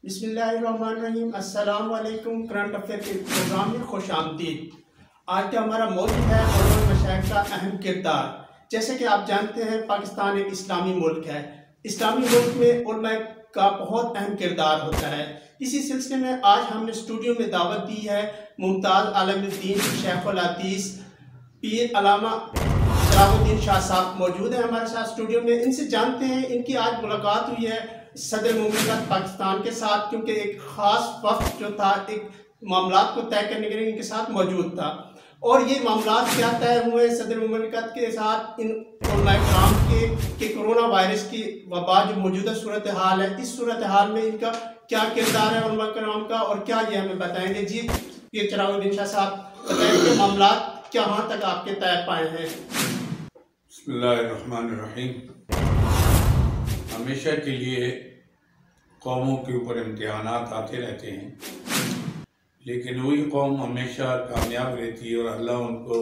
بسم اللہ الرحمن الرحیم۔ السلام علیکم۔ کرنٹ افیئر کے پروگرام میں خوش آمدید۔ آج کا ہمارا موضوع ہے علماء مشائخ کا اہم کردار۔ جیسے کہ آپ جانتے ہیں پاکستان ایک اسلامی ملک ہے۔ اسلامی ملک میں علماء کا بہت اہم کردار ہوتا ہے۔ اسی سلسلے میں آج ہم نے اسٹوڈیو میں دعوت دی ہے ممتاز عالم الدین شیخ الحدیث پیر علامہ چراغ الدین شاہ صاحب موجود ہیں ہمارے ساتھ اسٹوڈیو میں۔ ان سے جانتے ہیں، ان کی آج ملاقات ہوئی ہے صدر مملکت پاکستان کے ساتھ، کیونکہ ایک خاص وقت جو تھا ایک معاملات کو طے کرنے کے لیے ان کے ساتھ موجود تھا، اور یہ معاملات کیا طے ہوئے صدر مملکت کے ساتھ ان علماء کرام کے کہ کرونا وائرس کی وبا جو موجودہ صورتحال ہے، اس صورتحال میں ان کا کیا کردار ہے علماء کرام کا، اور کیا یہ ہمیں بتائیں گے۔ جی پیر چراغ الدین شاہ صاحب بتائیں کہ معاملات کہاں تک آپ کے طے پائے ہیں۔ بسم اللہ الرحمن الرحیم۔ ہمیشہ کے لیے قوموں کے اوپر امتحانات آتے رہتے ہیں، لیکن وہی قوم ہمیشہ کامیاب رہتی ہے اور اللہ ان کو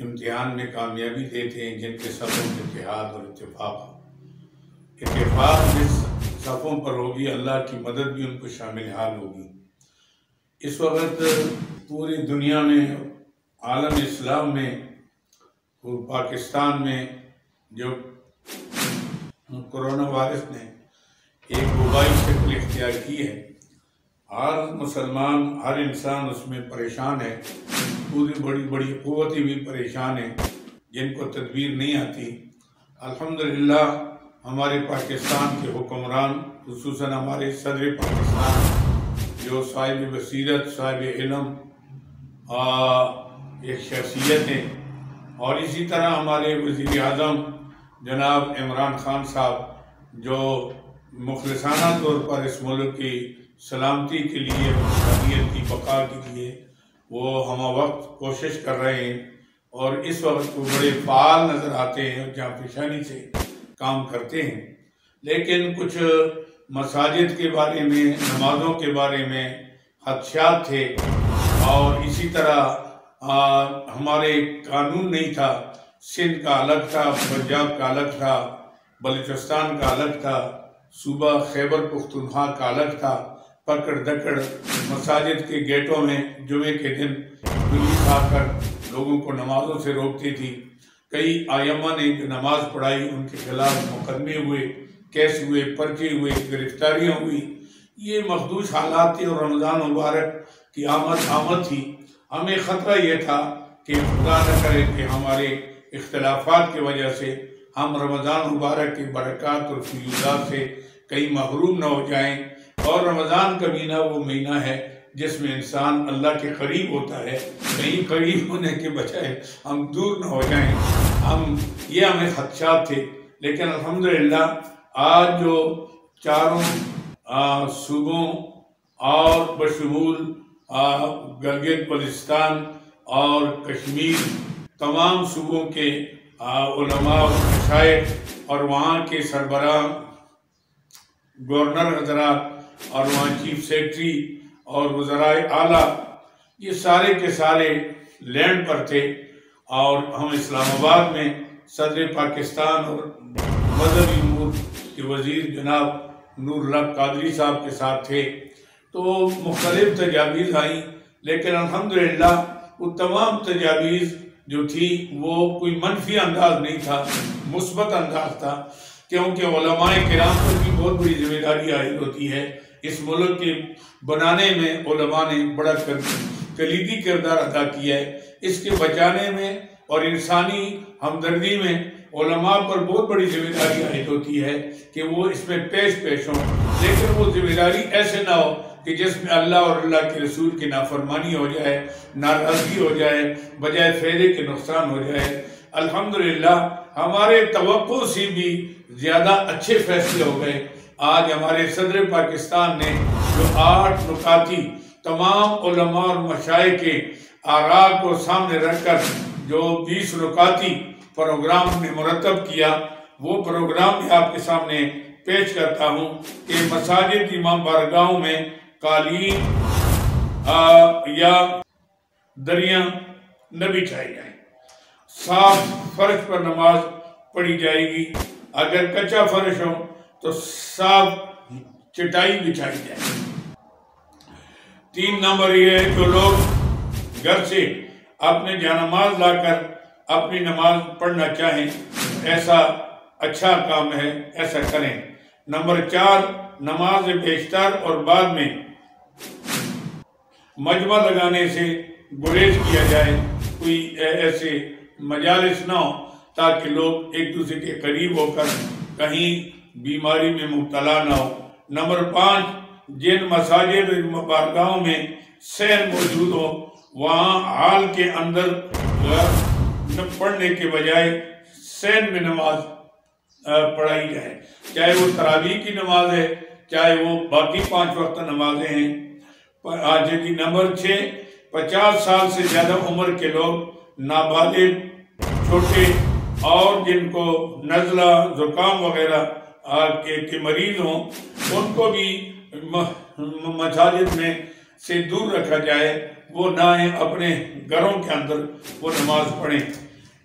امتحان میں کامیابی دیتے ہیں جن کے صفوں میں اتحاد اور اتفاق ہو۔ اتفاق جس صفوں پر ہوگی اللہ کی مدد بھی ان کو شامل حال ہوگی۔ اس وقت پوری دنیا میں عالم اسلام میں پاکستان میں جو کرونا وائرس نے ایک وبائی شکل اختیار کی ہے، ہر مسلمان ہر انسان اس میں پریشان ہے۔ پوری بڑی قوتیں بھی پریشان ہیں جن کو تدبیر نہیں آتی۔ الحمدللہ ہمارے پاکستان کے حکمران، خصوصاً ہمارے صدر پاکستان جو صاحب بصیرت، صاحب علم ایک شخصیت ہیں، اور اسی طرح ہمارے وزیر اعظم جناب عمران خان صاحب جو مخلصانہ طور پر اس ملک کی سلامتی کے لیے، حیثیت کی بقا کے لیے وہ ہمہ وقت کوشش کر رہے ہیں، اور اس وقت وہ بڑے فعال نظر آتے ہیں اور جہاں پیشانی سے کام کرتے ہیں۔ لیکن کچھ مساجد کے بارے میں، نمازوں کے بارے میں خدشات تھے، اور اسی طرح ہمارے قانون نہیں تھا۔ سندھ کا الگ تھا، پنجاب کا الگ تھا، بلوچستان کا الگ تھا، صوبہ خیبر پختونخوا کا الگ تھا۔ پکڑ دکڑ مساجد کے گیٹوں میں جمعے کے دن پولیس آ کر لوگوں کو نمازوں سے روکتی تھی۔ کئی ائمہ نے جو نماز پڑھائی ان کے خلاف مقدمے ہوئے، کیس ہوئے، پرچے ہوئے، گرفتاریاں ہوئی۔ یہ مخدوش حالات تھے، اور رمضان مبارک کی آمد تھی۔ ہمیں خطرہ یہ تھا کہ خدا نہ کرے کہ ہمارے اختلافات کی وجہ سے ہم رمضان مبارک کی برکات اور فیوزات سے کہیں محروم نہ ہو جائیں، اور رمضان کا مہینہ وہ مہینہ ہے جس میں انسان اللہ کے قریب ہوتا ہے، کہیں قریب ہونے کے بجائے ہم دور نہ ہو جائیں۔ یہ ہمیں خدشات تھے، لیکن الحمدللہ آج جو چاروں صوبوں اور بشمول گلگت بلتستان اور کشمیر، تمام صوبوں کے علماء و مشائخ اور وہاں کے سربراہ، گورنر حضرات اور وہاں چیف سیکرٹری اور وزرائے اعلیٰ، یہ سارے کے سارے لینڈ پر تھے، اور ہم اسلام آباد میں صدر پاکستان اور مذہبی امور کے وزیر جناب نور اللہ قادری صاحب کے ساتھ تھے۔ تو مختلف تجاویز آئیں، لیکن الحمدللہ وہ تمام تجاویز جو تھی وہ کوئی منفی انداز نہیں تھا، مثبت انداز تھا، کیونکہ علماء کرام پر بھی بہت بڑی ذمہ داری عائد ہوتی ہے۔ اس ملک کے بنانے میں علماء نے بڑا کلیدی کردار ادا کیا ہے۔ اس کے بچانے میں اور انسانی ہمدردی میں علماء پر بہت بڑی ذمہ داری عائد ہوتی ہے کہ وہ اس میں پیش ہوں، لیکن وہ ذمہ داری ایسے نہ ہو کہ جس میں اللہ اور اللہ کے رسول کی نافرمانی ہو جائے، ناراضگی ہو جائے، بجائے فائدے کے نقصان ہو جائے۔ الحمدللہ ہمارے توقع سے بھی زیادہ اچھے فیصلے ہو گئے۔ آج ہمارے صدر پاکستان نے جو 8 نکاتی تمام علماء اور مشائخ کے آراء کو سامنے رکھ کر جو 20 نکاتی پروگرام نے مرتب کیا، وہ پروگرام بھی آپ کے سامنے پیش کرتا ہوں کہ مساجد امام بارگاہوں میں قالین یا دریاں نہ بچھائی جائیں، صاف فرش پر نماز پڑھی جائے گی۔ اگر کچا فرش ہو تو صاف چٹائی بچھائی جائے۔ 3 نمبر یہ ہے کہ لوگ گھر سے اپنے جانماز لا کر اپنی نماز پڑھنا چاہیں، ایسا اچھا کام ہے، ایسا کریں۔ نمبر 4، نماز بیشتر اور بعد میں مجمع لگانے سے گریز کیا جائے، کوئی ایسے مجالس نہ ہو تاکہ لوگ ایک دوسرے کے قریب ہو کر کہیں بیماری میں مبتلا نہ ہو۔ نمبر 5، جن مساجد و بارگاہوں میں صحن موجود ہو وہاں ہال کے اندر پڑھنے کے بجائے صحن میں نماز پڑھائی جائے، چاہے وہ تراویح کی نماز ہے، چاہے وہ باقی 5 وقت نمازیں ہیں۔ نمبر 6، 50 سال سے زیادہ عمر کے لوگ، نابالغ، چھوٹے اور جن کو نزلہ، زکام وغیرہ کے مریض ہوں، ان کو بھی مساجد میں سے دور رکھا جائے، وہ نہ آئیں، اپنے گھروں کے اندر وہ نماز پڑھیں۔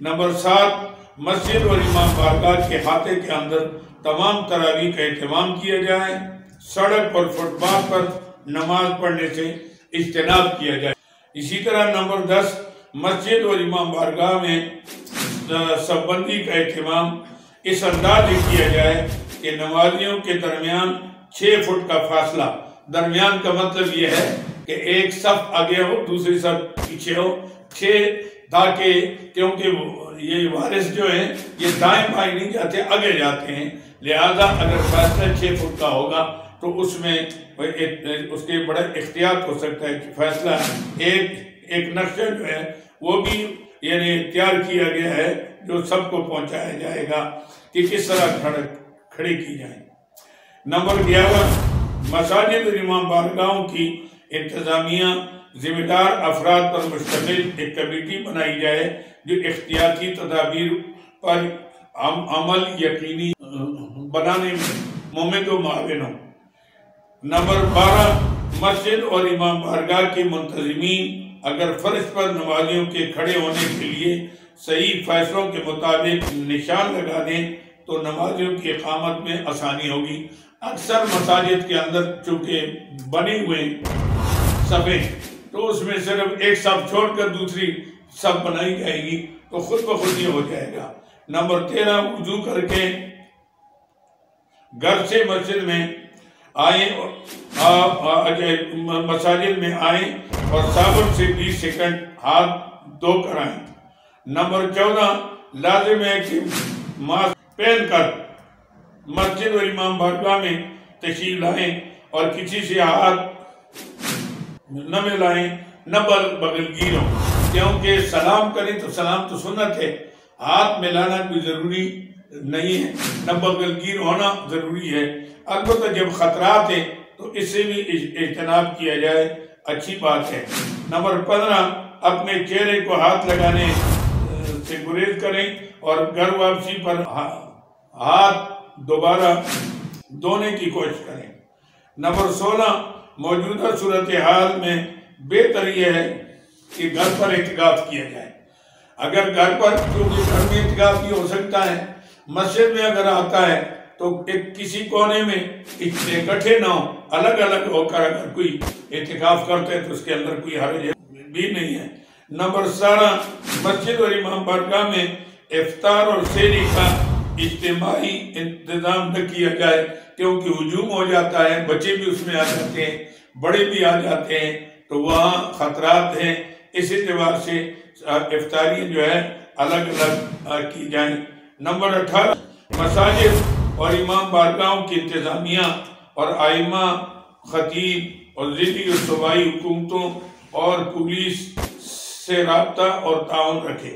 نمبر 7، مسجد اور امام بارگاہ کے احاطے کے اندر تمام تراویح کا اہتمام کیا جائے، سڑک اور فٹ پاتھ پر نماز پڑھنے سے اجتناب کیا جائے۔ اسی طرح نمبر 10، مسجد اور امام بارگاہ میں صف بندی کا اہتمام اس انداز سے کیا جائے کہ نمازیوں کے درمیان 6 فٹ کا فاصلہ، درمیان کا مطلب یہ ہے کہ ایک صف آگے ہو، دوسری صف پیچھے ہو، 6، تاکہ کیونکہ یہ وارث جو ہیں یہ دائیں بائیں نہیں جاتے، آگے جاتے ہیں، لہذا اگر فاصلہ 6 فٹ کا ہوگا تو اس میں اس کے بڑا احتیاط ہو سکتا ہے کہ فیصلہ ایک نقشہ جو ہے وہ بھی یعنی تیار کیا گیا ہے جو سب کو پہنچایا جائے گا کہ کس طرح کھڑے کی جائیں۔ نمبر 11، مساجد اور امام بارگاہوں کی انتظامیہ ذمہ دار افراد پر مشتمل ایک کمیٹی بنائی جائے جو احتیاطی تدابیر پر عمل یقینی بنانے میں ممد و معاون ہو۔ نمبر 12، مسجد اور امام بارگاہ کے منتظمین اگر فرش پر نمازیوں کے کھڑے ہونے کے لیے صحیح فیصلوں کے مطابق نشان لگا دیں تو نمازیوں کی اقامت میں آسانی ہوگی۔ اکثر مساجد کے اندر چونکہ بنے ہوئے صفیں تو اس میں صرف ایک صف چھوڑ کر دوسری صف بنائی جائے گی تو خود بخود یہ ہو جائے گا۔ نمبر 13، وضو کر کے گھر سے مسجد میں آئیں، مساجد میں آئیں اور صابن سے 20 سیکنڈ ہاتھ دھو کر آئیں۔ نمبر 14، لازم ہے کہ ماسک پہن کر مسجد اور امام بارگاہ میں تشریف لائیں اور کسی سے ہاتھ نہ ملائیں، نہ بغل گیر ہوں، کیونکہ سلام کریں تو سلام تو سنت ہے، ہاتھ ملانا کوئی ضروری نہیں ہے، نہ بغل گیر ہونا ضروری ہے۔ البتہ جب خطرات ہیں تو اس سے بھی اجتناب کیا جائے، اچھی بات ہے۔ نمبر 15، اپنے چہرے کو ہاتھ لگانے سے گریز کریں اور گھر واپسی پر ہاتھ دوبارہ دھونے کی کوشش کریں۔ نمبر 16، موجودہ صورتحال میں بہتر یہ ہے کہ گھر پر اعتکاف کیا جائے۔ اگر گھر پر، کیونکہ گھر میں اعتکاف بھی ہو سکتا ہے، مسجد میں اگر آتا ہے تو ایک کسی کونے میں اکٹھے نہ ہو، الگ الگ ہو کر اگر کوئی اعتکاف کرتے ہیں تو اس کے اندر کوئی حرج بھی نہیں ہے۔ نمبر 17، مسجد اور امام بارگاہ میں افطار اور سحری کا اجتماعی انتظام نہ کیا جائے، کیونکہ ہجوم ہو جاتا ہے، بچے بھی اس میں آ جاتے ہیں، بڑے بھی آ جاتے ہیں، تو وہاں خطرات ہیں۔ اس اعتبار سے افطاریاں جو ہے الگ الگ کی جائیں۔ نمبر 18، مساجد اور امام بارگاہوں کی انتظامیہ اور ائمہ، خطیب اور ضلعی و صوبائی حکومتوں اور پولیس سے رابطہ اور تعاون رکھے۔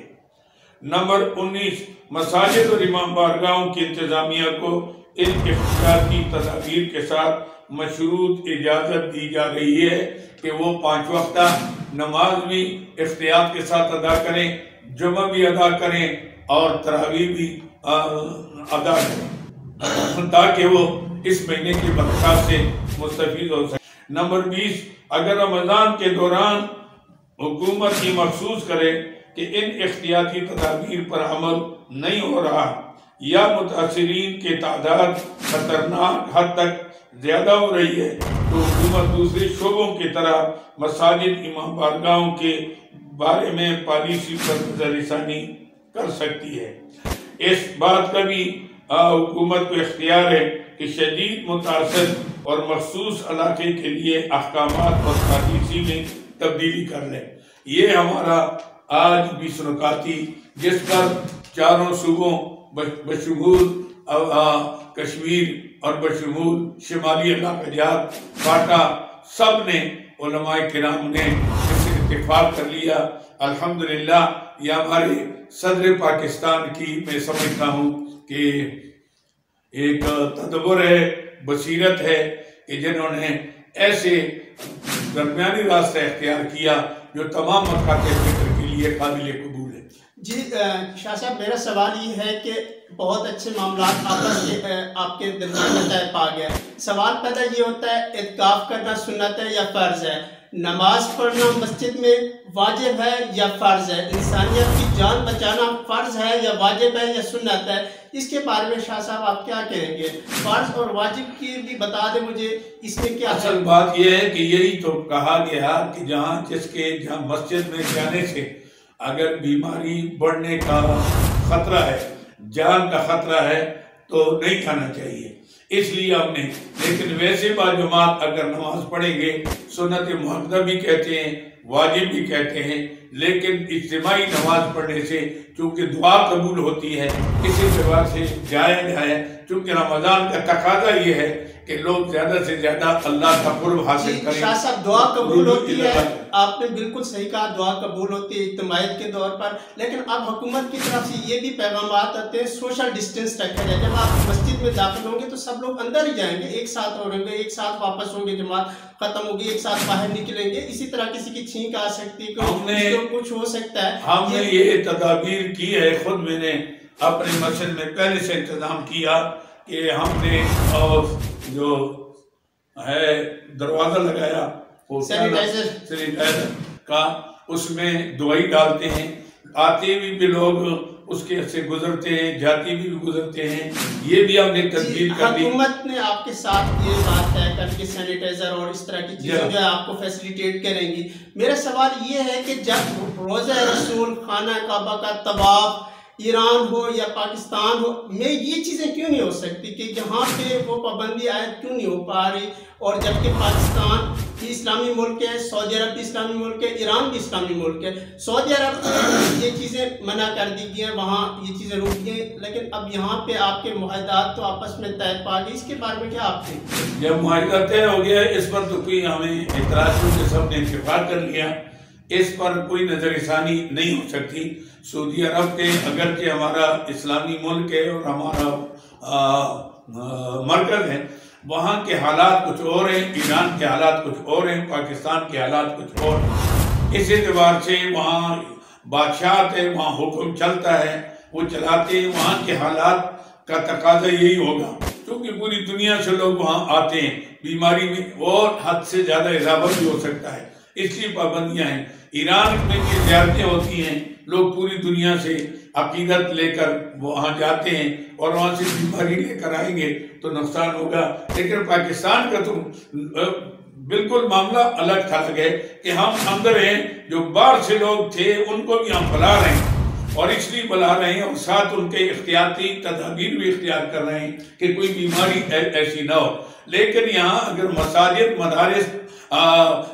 نمبر 19، مساجد اور امام بارگاہوں کی انتظامیہ کو ان احتیاطی تدابیر کے ساتھ مشروط اجازت دی جا رہی ہے کہ وہ 5 وقتہ نماز بھی احتیاط کے ساتھ ادا کریں، جمعہ بھی ادا کریں اور تراویح بھی ادا کریں، تاکہ وہ اس مہینے کی برکات سے مستفید ہو سکیں۔ نمبر 20، اگر رمضان کے دوران حکومت یہ محسوس کرے کہ ان احتیاطی تدابیر پر عمل نہیں ہو رہا یا متاثرین کی تعداد خطرناک حد تک زیادہ ہو رہی ہے تو حکومت دوسرے شعبوں کی طرح مساجد امام بارگاہوں کے بارے میں پالیسی پر نظر ثانی کر سکتی ہے۔ اس بات کا بھی حکومت کو اختیار ہے کہ شدید متاثر اور مخصوص علاقے کے لیے احکامات اور پالیسی میں تبدیلی کر لیں۔ یہ ہمارا آج 20 نکاتی جس پر چاروں صوبوں بشمول کشمیر اور بشمول شمالی علاقہ جات فاٹا سب نے علماء کرام نے اس سے اتفاق کر لیا۔ الحمدللہ یہ ہمارے صدر پاکستان کی میں سمجھتا ہوں کہ ایک تدبر ہے، بصیرت ہے کہ جنہوں نے ایسے درمیانی راستہ اختیار کیا جو تمام مکاتب فکر کے لیے قابل قبول ہے۔ جی شاہ صاحب، میرا سوال یہ ہے کہ بہت اچھے معاملات آپ کے درمیان طے پا گیا۔ سوال پیدا یہ ہوتا ہے اعتکاف کرنا سنت ہے یا فرض ہے؟ نماز پڑھنا مسجد میں واجب ہے یا فرض ہے؟ انسانیت کی جان بچانا فرض ہے یا واجب ہے یا سنت ہے؟ اس کے بارے میں شاہ صاحب آپ کیا کہیں گے؟ فرض اور واجب کی بھی بتا دیں مجھے، اس میں کیا؟ اصل بات یہ ہے کہ یہی تو کہا گیا کہ جہاں مسجد میں جانے سے اگر بیماری بڑھنے کا خطرہ ہے، جان کا خطرہ ہے تو نہیں کھانا چاہیے۔ اس لیے ہم نے، لیکن ویسے باجماعت اگر نماز پڑھیں گے، سنت مؤکدہ بھی کہتے ہیں، واجب بھی کہتے ہیں، لیکن اجتماعی نماز پڑھنے سے چونکہ دعا قبول ہوتی ہے، اسی اعتبار سے جائز ہے۔ چونکہ رمضان کا تقاضا یہ ہے کہ لوگ زیادہ سے زیادہ اللہ کا قرب حاصل کریں۔ شاہ صاحب، دعا قبول ہوتی ہے، آپ نے بالکل صحیح کہا، دعا قبول ہوتی ہے اجتماعیت کے دور پر، لیکن اب حکومت کی طرف سے یہ بھی پیغامات آتے ہیں سوشل ڈسٹنس رکھا جائے۔ جب آپ مسجد میں داخل ہوں گے تو سب لوگ اندر ہی جائیں گے، ایک ساتھ رہیں گے، ایک ساتھ واپس ہوں گے، جماعت ختم ہوگی ایک ساتھ باہر نکلیں گے۔ اسی طرح کسی کی چھینک آ سکتی ہے، کچھ ہو سکتا ہے۔ ہم نے یہ تدابیر کی ہے، خود میں نے اپنے مسجد میں پہلے سے انتظام کیا کہ ہم نے اور جو ہے دروازہ لگایا سینیٹائزر کا، اس میں دوائی ڈالتے ہیں، آتے ہوئے بھی لوگ اس کے سے گزرتے ہیں، جاتی بھی گزرتے ہیں، یہ بھی ہم نے تدبیر کر دی۔ حکومت نے آپ کے ساتھ یہ بات طے کر کے سینیٹائزر اور اس طرح کی چیزیں جو ہے آپ کو فیسلیٹیٹ کریں گی۔ میرا سوال یہ ہے کہ جب روزہ رسول، خانہ کعبہ کا طواف، ایران ہو یا پاکستان ہو میں یہ چیزیں کیوں نہیں ہو سکتی کہ یہاں پہ وہ پابندی عائد کیوں نہیں ہو پا رہی؟ اور جبکہ پاکستان بھی اسلامی ملک ہے، سعودی عرب بھی اسلامی ملک ہے، ایران بھی اسلامی ملک ہے۔ سعودی عرب میں یہ چیزیں منع کر دی گئی ہیں، وہاں یہ چیزیں روک دی ہیں، لیکن اب یہاں پہ آپ کے معاہدات تو آپس میں طے پا گئے، اس کے بارے میں کیا آپ تھے؟ جب معاہدہ طے ہو گیا اس پر تو کوئی ہمیں اعتراض کے سب نے اتفاق کر لیا، اس پر کوئی نظر ثانی نہیں ہو سکتی۔ سعودی عرب کے اگرچہ ہمارا اسلامی ملک ہے اور ہمارا مرکز ہے، وہاں کے حالات کچھ اور ہیں، ایران کے حالات کچھ اور ہیں، پاکستان کے حالات کچھ اور ہیں۔ اس اعتبار سے وہاں بادشاہت ہے، وہاں حکم چلتا ہے، وہ چلاتے ہیں، وہاں کے حالات کا تقاضا یہی ہوگا کیونکہ پوری دنیا سے لوگ وہاں آتے ہیں، بیماری میں اور حد سے زیادہ اضافہ بھی ہو سکتا ہے، اس لیے پابندیاں ہیں۔ ایران میں یہ زیارتیں ہوتی ہیں، لوگ پوری دنیا سے عقیدت لے کر وہاں جاتے ہیں اور وہاں سے بیماری لے کر آئیں گے تو نقصان ہوگا۔ لیکن پاکستان کا تو بالکل معاملہ الگ تھلگ ہے کہ ہم اندر ہیں، جو باہر سے لوگ تھے ان کو بھی ہم بلا رہے ہیں، اور اس لیے بلا رہے ہیں اور ساتھ ان کے احتیاطی تدابیر بھی اختیار کر رہے ہیں کہ کوئی بیماری ایسی نہ ہو۔ لیکن یہاں اگر مساجد، مدارس،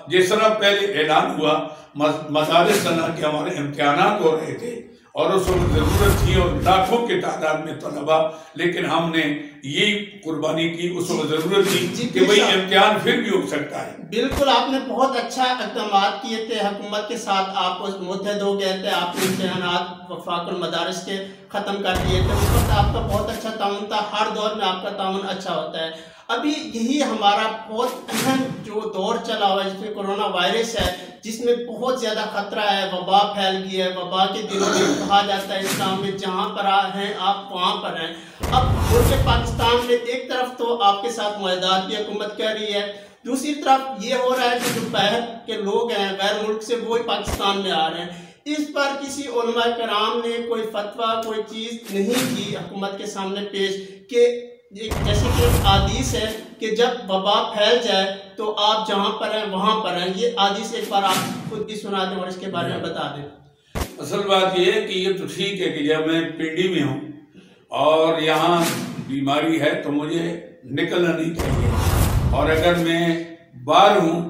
جس طرح پہلے اعلان ہوا مدارس طرح کے ہمارے امتحانات ہو رہے تھے اور اس وقت ضرورت تھی اور لاکھوں کی تعداد میں طلبہ، لیکن ہم نے یہی قربانی کی، اس وقت ضرورت تھی کہ بھئی امتحان پھر بھی ہو سکتا ہے۔ بالکل، آپ نے بہت اچھا اقدامات کیے تھے، حکومت کے ساتھ آپ متحد ہو گئے تھے، آپ نے امتحانات وفاق المدارس کے ختم کر دیے تھے، اس وقت آپ کا بہت اچھا تعاون تھا، ہر دور میں آپ کا تعاون اچھا ہوتا ہے۔ ابھی یہی ہمارا بہت اہم جو دور چلا ہوا ہے جس میں کرونا وائرس ہے، جس میں بہت زیادہ خطرہ ہے، وبا پھیل گئی ہے، وبا کے دنوں میں کہا جاتا ہے اسلام میں جہاں پر ہیں آپ وہاں پر ہیں۔ اب ملک پاکستان میں ایک طرف تو آپ کے ساتھ معاہدات کی حکومت کر رہی ہے، دوسری طرف یہ ہو رہا ہے کہ جو باہر کے لوگ ہیں غیر ملک سے وہ پاکستان میں آ رہے ہیں۔ اس پر کسی علماء کرام نے کوئی فتویٰ، کوئی چیز نہیں کی حکومت کے سامنے پیش کہ جیسے کہ ایک حدیث ہے کہ جب وبا پھیل جائے تو آپ جہاں پر ہیں وہاں پر ہیں، یہ حدیث ایک بار آپ خود بھی سنا دیں اور اس کے بارے میں بتا دیں۔ اصل بات یہ ہے کہ یہ تو ٹھیک ہے کہ جب میں پنڈی میں ہوں اور یہاں بیماری ہے تو مجھے نکلنا نہیں چاہیے، اور اگر میں باہر ہوں،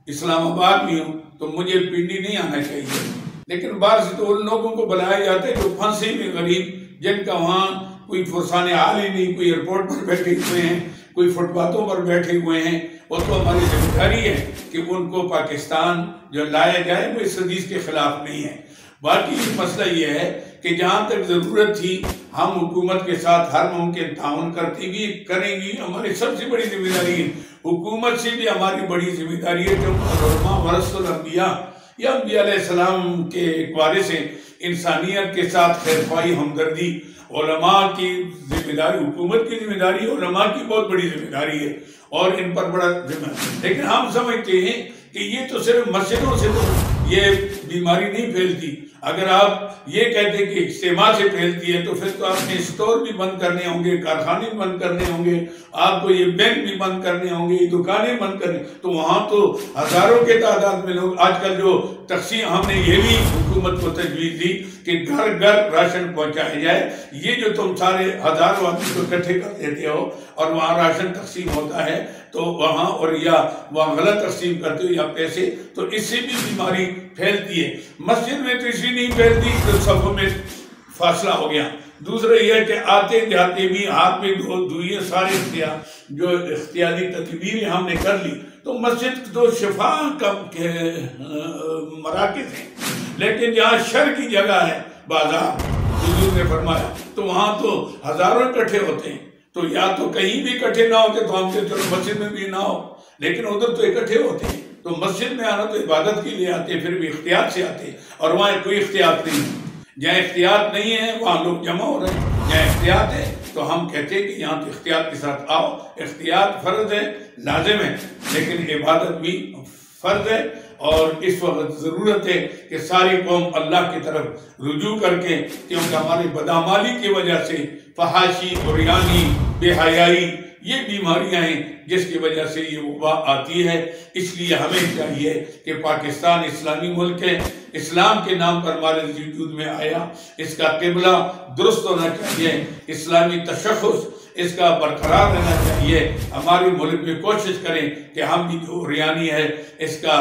اسلام آباد میں ہوں، تو مجھے پنڈی نہیں آنا چاہیے۔ لیکن باہر سے تو ان لوگوں کو بلایا جاتا ہے جو پھنسے میں غریب، جن کا وہاں کوئی فرسان حال ہی نہیں، کوئی ایئرپورٹ پر بیٹھے ہوئے ہیں، کوئی فٹ پاتھوں پر بیٹھے ہوئے ہیں۔ وہ تو ہماری ذمہ داری ہے کہ ان کو پاکستان جو لایا جائے وہ اس حدیث کے خلاف نہیں ہے۔ باقی مسئلہ یہ ہے کہ جہاں تک ضرورت تھی ہم حکومت کے ساتھ ہر ممکن تعاون کرتی بھی کریں گی۔ ہماری سب سے بڑی ذمہ داری ہے، حکومت سے بھی ہماری بڑی ذمہ داری ہے کہ علماء ورثۃ الانبیاء، یا انبیاء علیہ السلام کے ایک وارث ہیں، انسانیت کے ساتھ خیر خواہی، ہمدردی۔ علماء کی ذمہ داری، حکومت کی ذمہ داری، علماء کی بہت بڑی ذمہ داری ہے اور ان پر بڑا ذمہ ہے۔ لیکن ہم سمجھتے ہیں کہ یہ تو صرف مسجدوں سے تو یہ بیماری نہیں پھیلتی۔ اگر آپ یہ کہتے ہیں کہ اجتماع سے پھیلتی ہے تو پھر تو آپ نے اسٹور بھی بند کرنے ہوں گے، کارخانے بھی بند کرنے ہوں گے، آپ کو یہ بینک بھی بند کرنے ہوں گے، دکانیں بند کرنے، تو وہاں تو ہزاروں کے تعداد میں لوگ۔ آج کل جو تقسیم، ہم نے یہ بھی حکومت کو تجویز دی کہ گھر گھر راشن پہنچایا جائے۔ یہ جو تم سارے ہزاروں آدمی کو اکٹھے کر دیتے ہو اور وہاں راشن تقسیم ہوتا ہے تو وہاں، اور یا وہاں غلط تقسیم کرتے ہو یا پیسے، تو اس سے بھی بیماری پھیلتی ہے۔ مسجد میں تو اسی نہیں پھیلتی تو صفوں میں فاصلہ ہو گیا۔ دوسرا یہ ہے کہ آتے جاتے بھی ہاتھ میں دھوئیے، سارے جو احتیاطی تدبیریں ہم نے کر لی، تو مسجد تو شفا کا مراکز ہیں۔ لیکن جہاں شر کی جگہ ہے، بازار، حضور نے فرمایا، تو وہاں تو ہزاروں اکٹھے ہوتے ہیں۔ تو یا تو کہیں بھی اکٹھے نہ ہوتے تو ہم سے چلو مسجد میں بھی نہ ہو، لیکن ادھر تو اکٹھے ہوتے ہیں۔ تو مسجد میں آنا تو عبادت کے لیے آتے، پھر بھی احتیاط سے آتے، اور وہاں کوئی احتیاط نہیں ہے۔ جہاں احتیاط نہیں ہے وہاں لوگ جمع ہو رہے ہیں، جہاں احتیاط ہے تو ہم کہتے ہیں کہ یہاں تو احتیاط کے ساتھ آؤ۔ احتیاط فرض ہے، لازم ہے، لیکن عبادت بھی فرض ہے، اور اس وقت ضرورت ہے کہ ساری قوم اللہ کی طرف رجوع کر کے، کیونکہ ہماری بدعمالی کی وجہ سے فحاشی، عریانی، بے حیائی، یہ بیماریاں ہیں جس کی وجہ سے یہ وبا آتی ہے۔ اس لیے ہمیں چاہیے کہ پاکستان اسلامی ملک ہے، اسلام کے نام پر ہمارے وجود میں آیا، اس کا قبلہ درست ہونا چاہیے، اسلامی تشخص اس کا برقرار رہنا چاہیے۔ ہمارے ملک میں کوشش کریں کہ ہم بھی جو ریانی ہے اس کا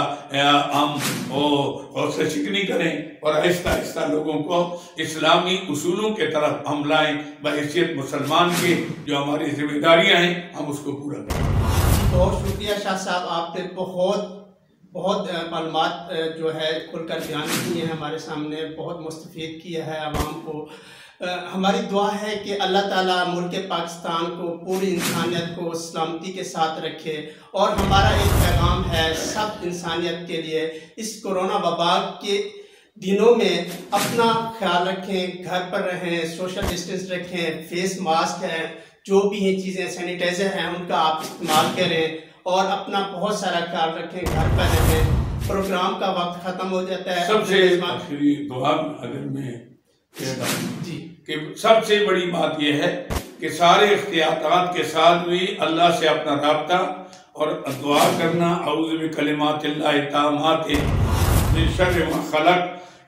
ہم حوصلہ شکنی کریں، اور آہستہ آہستہ لوگوں کو اسلامی اصولوں کے طرف ہم لائیں، بحیثیت مسلمان کے جو ہماری ذمہ داریاں ہیں ہم اس کو پورا کریں۔ بہت شکریہ شاہ صاحب، آپ نے بہت معلومات جو ہے کھل کر بیان کی ہیں ہمارے سامنے، بہت مستفید کیا ہے عوام کو۔ ہماری دعا ہے کہ اللہ تعالیٰ ملک پاکستان کو، پوری انسانیت کو سلامتی کے ساتھ رکھے، اور ہمارا ایک پیغام ہے سب انسانیت کے لیے، اس کرونا وبا کے دنوں میں اپنا خیال رکھیں، گھر پر رہیں، سوشل ڈسٹنس رکھیں، فیس ماسک ہے، جو بھی ہیں چیزیں، سینیٹائزر ہیں، ان کا آپ استعمال کریں، اور اپنا بہت سارا خیال رکھیں، گھر پر رہیں۔ پروگرام کا وقت ختم ہو جاتا ہے۔ سب سے آخری دعا اگر میں کہتا ہوں جی، کہ سب سے بڑی بات یہ ہے کہ سارے احتیاطات کے ساتھ بھی اللہ سے اپنا رابطہ اور دعا کرنا، اعوذ بکلمات اللہ التامات من شر ما خلق،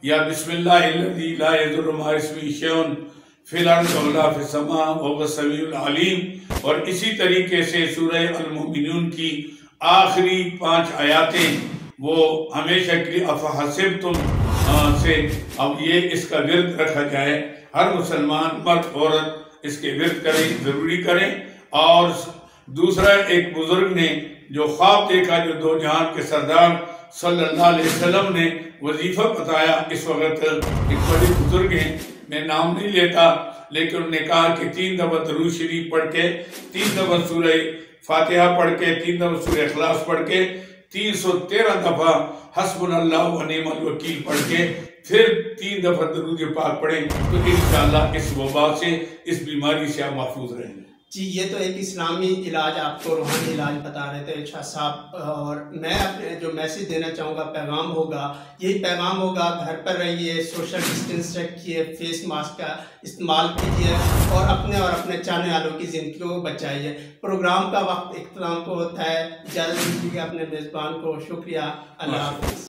یا بسم اللہ الذی لا یضر مع اسمہ شیء فی الارض ولا فی السماء وهو السمیع العلیم۔ اور اسی طریقے سے سورہ المؤمنون کی آخری 5 آیاتیں وہ ہمیشہ کے لیے افحسبتم سے، اب یہ اس کا ورد رکھا جائے، ہر مسلمان مرد عورت اس کے ورد کریں، ضروری کریں۔ اور دوسرا، ایک بزرگ نے جو خواب دیکھا، جو 2 جہان کے سردار صلی اللہ علیہ وسلم نے وظیفہ بتایا، اس وقت ایک بڑے بزرگ ہیں، میں نام نہیں لیتا، لیکن انہوں نے کہا کہ 3 دفعہ درود شریف پڑھ کے، 3 دفعہ سورہ فاتحہ پڑھ کے، 3 دفعہ سورہ اخلاص پڑھ کے، 313 دفعہ حسبنا اللہ و نعم الوکیل پڑھ کے، پھر 3 دفعہ درود پاک پڑھیں، تو انشاءاللہ اس وبا سے، اس بیماری سے آپ محفوظ رہیں گے۔ جی یہ تو ایک اسلامی علاج آپ کو روحانی علاج بتا رہے تھے شاہ صاحب، اور میں اپنے جو میسیج دینا چاہوں گا پیغام ہوگا، یہی پیغام ہوگا، گھر پر رہیے، سوشل ڈسٹینس رکھیے، فیس ماسک کا استعمال کیجیے اور اپنے چاہنے والوں کی زندگی کو بچائیے۔ پروگرام کا وقت اختتام کو ہوتا ہے، اجازت دیجیے اپنے میزبان کو، شکریہ، اللہ حافظ۔